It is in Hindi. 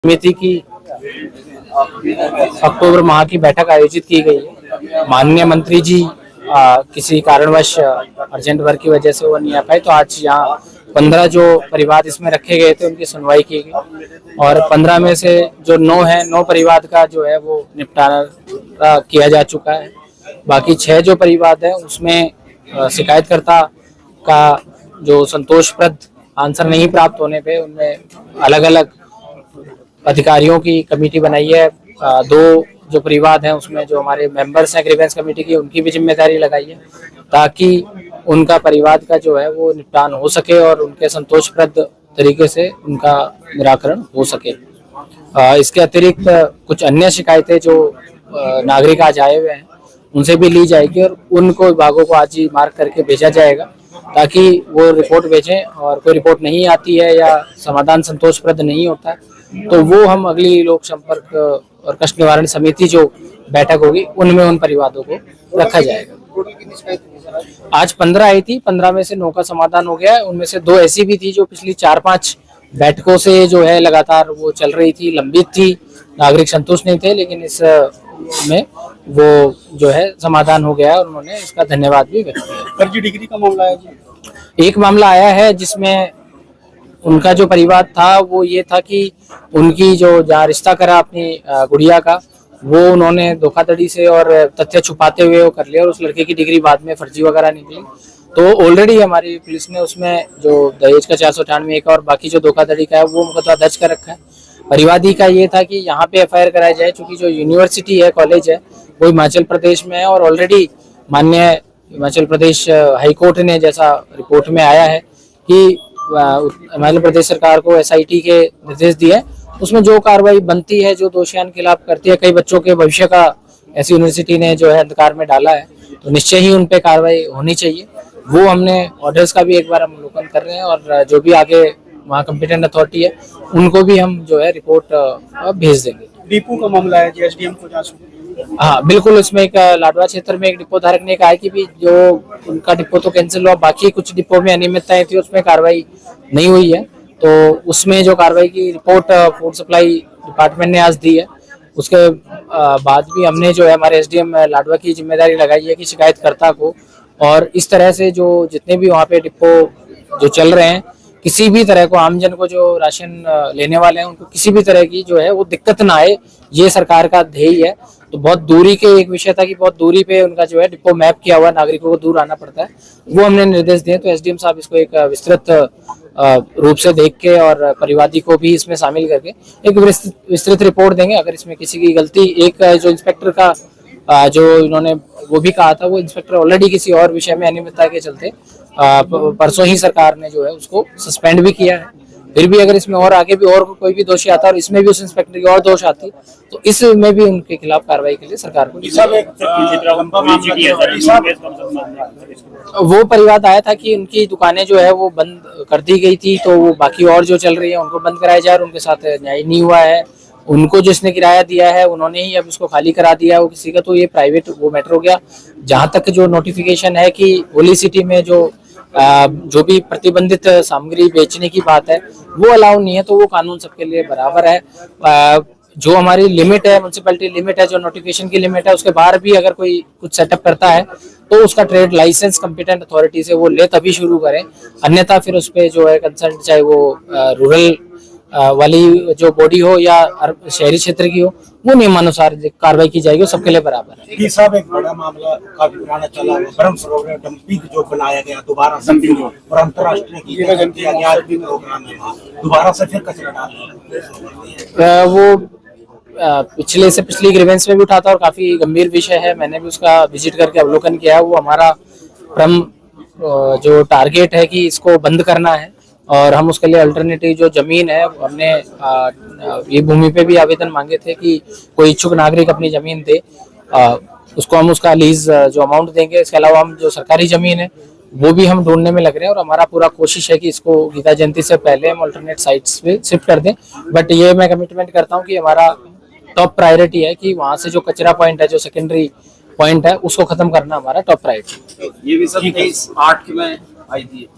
समिति की अक्टूबर माह की बैठक आयोजित की गई है। माननीय मंत्री जी किसी कारणवश अर्जेंट वर्क की वजह से वो नहीं आ पाए, तो आज यहाँ 15 जो परिवार इसमें रखे गए थे उनकी सुनवाई की गई और 15 में से जो 9 परिवार का जो है वो निपटारा किया जा चुका है। बाकी 6 जो परिवार है उसमें शिकायतकर्ता का जो संतोषप्रद आंसर नहीं प्राप्त होने पे उनमें अलग अलग अधिकारियों की कमेटी बनाई है। 2 जो परिवार हैं उसमें जो हमारे मेंबर्स हैं ग्रीवेंस कमेटी की, उनकी भी जिम्मेदारी लगाई है ताकि उनका परिवार का जो है वो निपटान हो सके और उनके संतोषप्रद तरीके से उनका निराकरण हो सके। इसके अतिरिक्त कुछ अन्य शिकायतें जो नागरिक आज आए हुए हैं उनसे भी ली जाएगी और उनको विभागों को आज ही मार्क करके भेजा जाएगा ताकि वो रिपोर्ट भेजें, और कोई रिपोर्ट नहीं आती है या समाधान संतोषप्रद नहीं होता तो वो हम अगली लोक संपर्क और कष्ट निवारण समिति जो बैठक होगी उनमें उन परिवारों को रखा जाएगा। आज 15 आई थी, 15 में से 9 का समाधान हो गया है। उनमें से 2 ऐसी भी थी जो पिछली 4-5 बैठकों से जो है लगातार वो चल रही थी, लंबित थी, नागरिक संतुष्ट नहीं थे, लेकिन इस में वो जो है समाधान हो गया है और उन्होंने इसका धन्यवाद भी व्यक्त किया। फर्जी डिग्री का मामला है जी। एक मामला आया है जिसमें उनका जो परिवार था वो ये था कि उनकी जो जहाँ रिश्ता करा अपनी गुड़िया का, वो उन्होंने धोखाधड़ी से और तथ्य छुपाते हुए वो कर लिया और उस लड़के की डिग्री बाद में फर्जी वगैरह निकली। तो ऑलरेडी हमारी पुलिस ने उसमें जो दहेज का 498 का और बाकी जो धोखाधड़ी का है वो मुकदमा दर्ज कर रखा है। परिवादी का ये था कि यहाँ पे FIR कराया जाए, चूंकि जो यूनिवर्सिटी है, कॉलेज है, वो हिमाचल प्रदेश में है और ऑलरेडी माननीय हिमाचल प्रदेश हाईकोर्ट ने जैसा रिपोर्ट में आया है कि हिमाचल प्रदेश सरकार को SIT के निर्देश दिए, उसमें जो कार्रवाई बनती है, जो दोषियों के खिलाफ करती है, कई बच्चों के भविष्य का ऐसी यूनिवर्सिटी ने जो है अंधकार में डाला है, तो निश्चय ही उन पे कार्रवाई होनी चाहिए। वो हमने ऑर्डर्स का भी एक बार अवलोकन कर रहे हैं और जो भी आगे वहाँ कॉम्पिटेंट अथॉरिटी है उनको भी हम जो है रिपोर्ट भेज देंगे। डिपो का मामला है जी, SDM को जांच। हाँ बिल्कुल, इसमें एक लाडवा क्षेत्र में एक डिपो धारक ने कहा कि भी जो उनका डिपो तो कैंसिल हुआ, बाकी कुछ डिपो में अनियमितताएं थी, उसमें कार्रवाई नहीं हुई है, तो उसमें जो कार्रवाई की रिपोर्ट फूड सप्लाई डिपार्टमेंट ने आज दी है। उसके बाद भी हमने जो है हमारे SDM लाडवा की जिम्मेदारी लगाई है कि शिकायतकर्ता को और इस तरह से जो जितने भी वहाँ पे डिपो जो चल रहे हैं, किसी भी तरह को आमजन को जो राशन लेने वाले हैं उनको किसी भी तरह की जो है वो दिक्कत ना आए, ये सरकार का ध्येय है। तो बहुत दूरी के एक विषय था कि बहुत दूरी पे उनका जो है डिपो मैप किया हुआ, नागरिकों को दूर आना पड़ता है, वो हमने निर्देश दिए। तो SDM साहब इसको एक विस्तृत रूप से देख के और परिवादी को भी इसमें शामिल करके एक विस्तृत रिपोर्ट देंगे। अगर इसमें किसी की गलती, एक जो इंस्पेक्टर का जो इन्होंने वो भी कहा था, वो इंस्पेक्टर ऑलरेडी किसी और विषय में अनियमितता के चलते परसों ही सरकार ने जो है उसको सस्पेंड भी किया है। फिर भी अगर इसमें और आगे भी और कोई भी दोषी आता है और इसमें भी उस इंस्पेक्टर की और दोष आती तो इसमें भी उनके खिलाफ कार्रवाई के लिए सरकार को वो परिवाद आया था कि उनकी दुकानें जो है वो बंद कर दी गई थी, तो वो बाकी और जो चल रही है उनको बंद कराया जाए और उनके साथ न्याय नहीं हुआ है। उनको जिसने किराया दिया है उन्होंने ही अब उसको खाली करा दिया है वो किसी का, तो ये प्राइवेट वो मैटर हो गया। जहाँ तक जो नोटिफिकेशन है कि होली सिटी में जो भी प्रतिबंधित सामग्री बेचने की बात है वो अलाउ नहीं है, तो वो कानून सबके लिए बराबर है। जो हमारी लिमिट है, म्युनिसिपैलिटी लिमिट है, जो नोटिफिकेशन की लिमिट है, उसके बाहर भी अगर कोई कुछ सेटअप करता है तो उसका ट्रेड लाइसेंस कॉम्पिटेंट अथॉरिटी से वो ले तभी शुरू करें, अन्यथा फिर उस पर जो है कंसर्न, चाहे वो रूरल वाली जो बॉडी हो या शहरी क्षेत्र की हो, वो नियमानुसार कार्रवाई की जाएगी, सबके लिए बराबर है। साहब एक बड़ा मामला काफी पुराना चला है, ब्रह्म सरोवर डंपिंग जो बनाया गया दोबारा से और अंतरराष्ट्रीय प्रोग्राम है, दोबारा से फिर कचरा डाल वो पिछली ग्रीवेंस में भी उठा था और काफी गंभीर विषय है। मैंने भी उसका विजिट करके अवलोकन किया है। वो हमारा जो टारगेट है कि इसको बंद करना है और हम उसके लिए अल्टरनेटिव जो जमीन है, हमने ये भूमि पे भी आवेदन मांगे थे कि कोई इच्छुक नागरिक अपनी जमीन दे, उसको हम उसका लीज जो अमाउंट देंगे। इसके अलावा हम जो सरकारी जमीन है वो भी हम ढूंढने में लग रहे हैं और हमारा पूरा कोशिश है कि इसको गीता जयंती से पहले हम अल्टरनेट साइट्स पे शिफ्ट कर दें। बट ये मैं कमिटमेंट करता हूँ कि हमारा टॉप प्रायोरिटी है कि वहाँ से जो कचरा पॉइंट है, जो सेकेंडरी पॉइंट है, उसको खत्म करना हमारा टॉप प्रायोरिटी। ये भी सब 23/8 में आई थी।